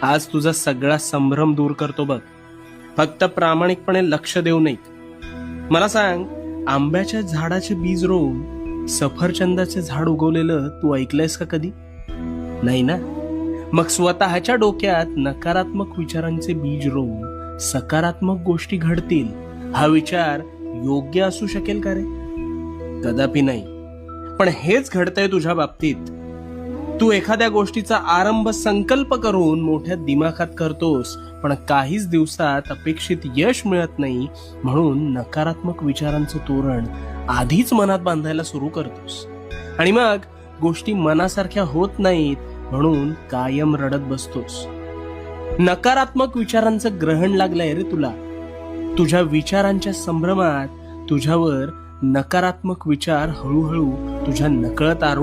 आज तुझा सगळा संभ्रम दूर करतो बघ. फक्त प्रामाणिकपणे लक्ष देऊ नये. मला सांग, आंब्याच्या झाडाचे बीज रोवून सफरचंदाचे झाड उगवलेलं तू ऐकलंयस का कधी? नाही ना. मग स्वतःच्या डोक्यात नकारात्मक विचारांचे बीज रोवून सकारात्मक गोष्टी घडतील हा विचार योग्य असू शकेल का रे? कदापि नाही. पण हेच घडतंय तुझ्या बाबतीत. तू एखाद्या गोष्टीचा आरंभ संकल्प करून मोठ्या दिमाखात करतोस, पण काहीच दिवसात अपेक्षित यश मिळत नाही, म्हणून नकारात्मक विचारांचं तोरण आधीच मनात बांधायला सुरू करतोस. आणि मग गोष्टी मनासारख्या होत नाहीत, म्हणून कायम रडत बसतोस. नकारात्मक विचारांचं ग्रहण लागलंय रे तुला. तुझ्या विचारांच्या संभ्रमात तुझ्यावर नकारात्मक विचार हळूहळू तुझ्या नकळत आरूढ